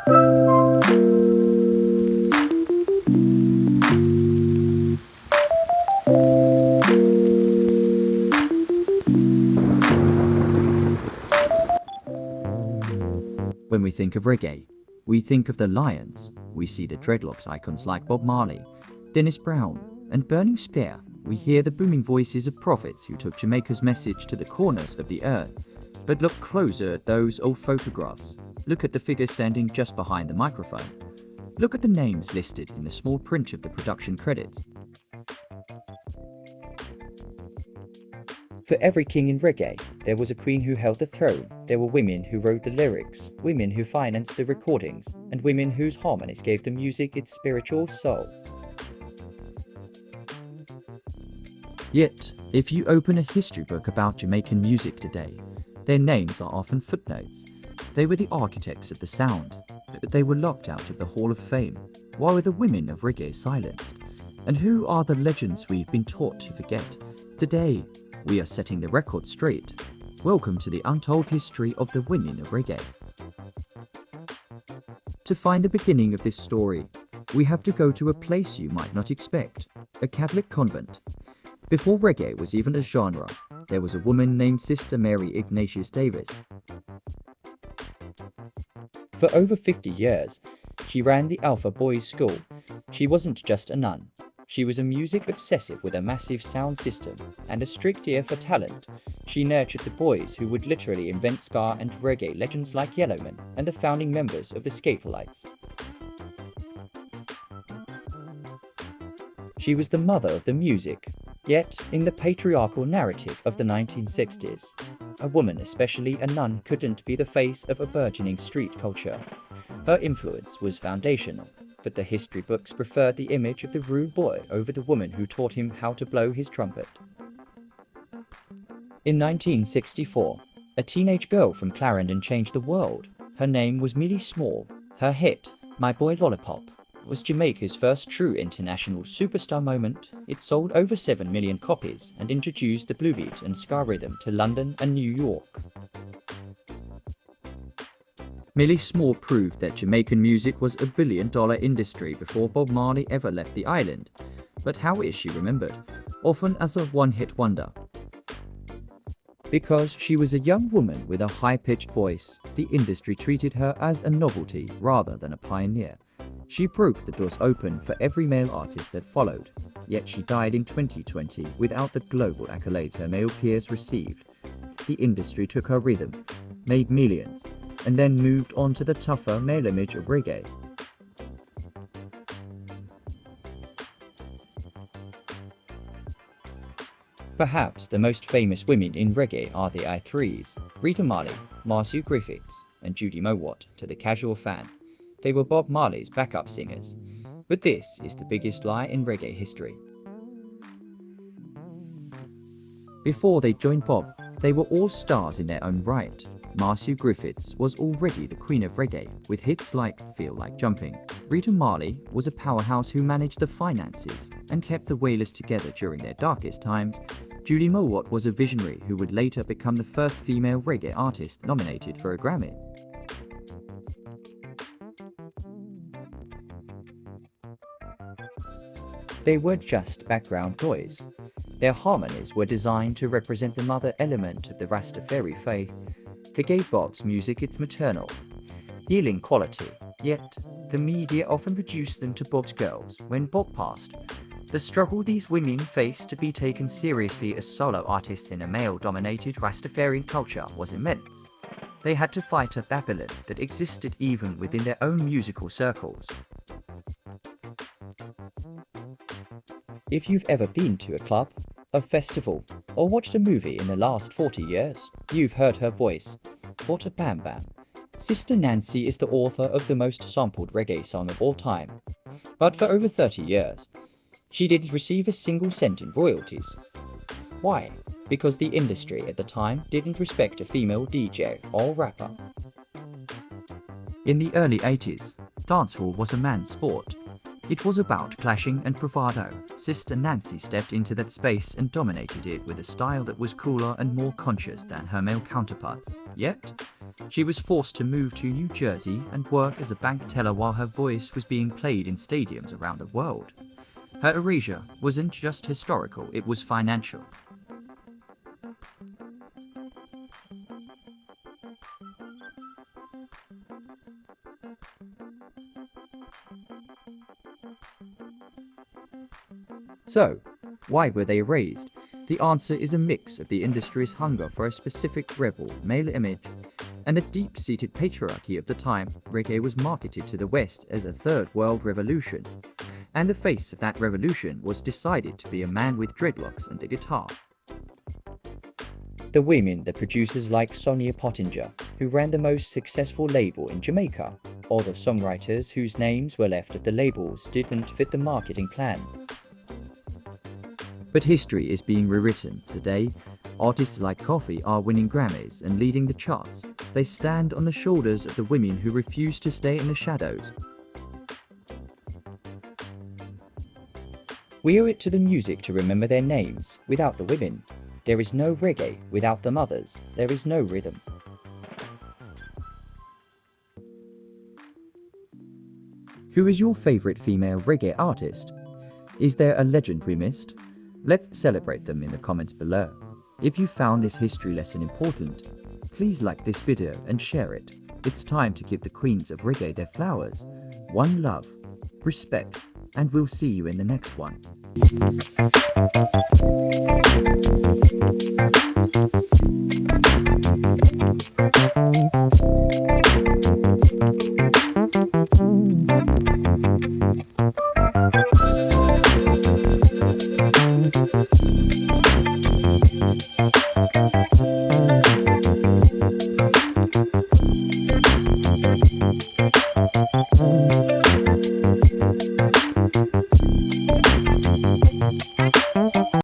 When we think of reggae, we think of the lions. We see the dreadlocks icons like Bob Marley, Dennis Brown, and Burning Spear. We hear the booming voices of prophets who took Jamaica's message to the corners of the earth. But look closer at those old photographs. Look at the figures standing just behind the microphone. Look at the names listed in the small print of the production credits. For every king in reggae, there was a queen who held the throne. There were women who wrote the lyrics, women who financed the recordings, and women whose harmonies gave the music its spiritual soul. Yet, if you open a history book about Jamaican music today, their names are often footnotes. They were the architects of the sound, but they were locked out of the Hall of Fame. Why were the women of reggae silenced? And who are the legends we've been taught to forget? Today, we are setting the record straight. Welcome to the untold history of the women of reggae. To find the beginning of this story, we have to go to a place you might not expect, a Catholic convent. Before reggae was even a genre, there was a woman named Sister Mary Ignatius Davis. For over 50 years, she ran the Alpha Boys School. She wasn't just a nun. She was a music obsessive with a massive sound system and a strict ear for talent. She nurtured the boys who would literally invent ska and reggae legends like Yellowman and the founding members of the Scatolites. She was the mother of the music, yet in the patriarchal narrative of the 1960s, a woman, especially a nun, couldn't be the face of a burgeoning street culture. Her influence was foundational, but the history books preferred the image of the rude boy over the woman who taught him how to blow his trumpet. In 1964, a teenage girl from Clarendon changed the world. Her name was Millie Small. Her hit, My Boy Lollipop, was Jamaica's first true international superstar moment. It sold over 7 million copies and introduced the bluebeat and ska rhythm to London and New York. Millie Small proved that Jamaican music was a billion-dollar industry before Bob Marley ever left the island. But how is she remembered? Often as a one-hit wonder. Because she was a young woman with a high-pitched voice, the industry treated her as a novelty rather than a pioneer. She broke the doors open for every male artist that followed. Yet she died in 2020 without the global accolades her male peers received. The industry took her rhythm, made millions, and then moved on to the tougher male image of reggae. Perhaps the most famous women in reggae are the I3s, Rita Marley, Marcia Griffiths, and Judy Mowat to the casual fan. They were Bob Marley's backup singers. But this is the biggest lie in reggae history. Before they joined Bob, they were all stars in their own right. Marcia Griffiths was already the queen of reggae, with hits like Feel Like Jumping. Rita Marley was a powerhouse who managed the finances and kept the Wailers together during their darkest times. Judy Mowat was a visionary who would later become the first female reggae artist nominated for a Grammy. They were just background noise. Their harmonies were designed to represent the mother element of the Rastafari faith. They gave Bob's music its maternal, healing quality, yet the media often reduced them to Bob's girls. When Bob passed, the struggle these women faced to be taken seriously as solo artists in a male-dominated Rastafarian culture was immense. They had to fight a Babylon that existed even within their own musical circles. If you've ever been to a club, a festival, or watched a movie in the last 40 years, you've heard her voice. What a bam bam. Sister Nancy is the author of the most sampled reggae song of all time. But for over 30 years, she didn't receive a single cent in royalties. Why? Because the industry at the time didn't respect a female DJ or rapper. In the early 80s, dancehall was a man's sport. It was about clashing and bravado. Sister Nancy stepped into that space and dominated it with a style that was cooler and more conscious than her male counterparts. Yet, She was forced to move to New Jersey and work as a bank teller while her voice was being played in stadiums around the world. Her erasure wasn't just historical, it was financial. So, why were they erased? The answer is a mix of the industry's hunger for a specific rebel male image and the deep-seated patriarchy of the time. Reggae was marketed to the West as a third world revolution, and the face of that revolution was decided to be a man with dreadlocks and a guitar. The women, the producers like Sonia Pottinger, who ran the most successful label in Jamaica, or the songwriters whose names were left of the labels didn't fit the marketing plan. But history is being rewritten. Today, artists like Koffee are winning Grammys and leading the charts. They stand on the shoulders of the women who refuse to stay in the shadows. We owe it to the music to remember their names. Without the women, there is no reggae. Without the mothers, there is no rhythm. Who is your favorite female reggae artist? Is there a legend we missed? Let's celebrate them in the comments below. If you found this history lesson important, please like this video and share it. It's time to give the queens of reggae their flowers. One love, respect, and we'll see you in the next one.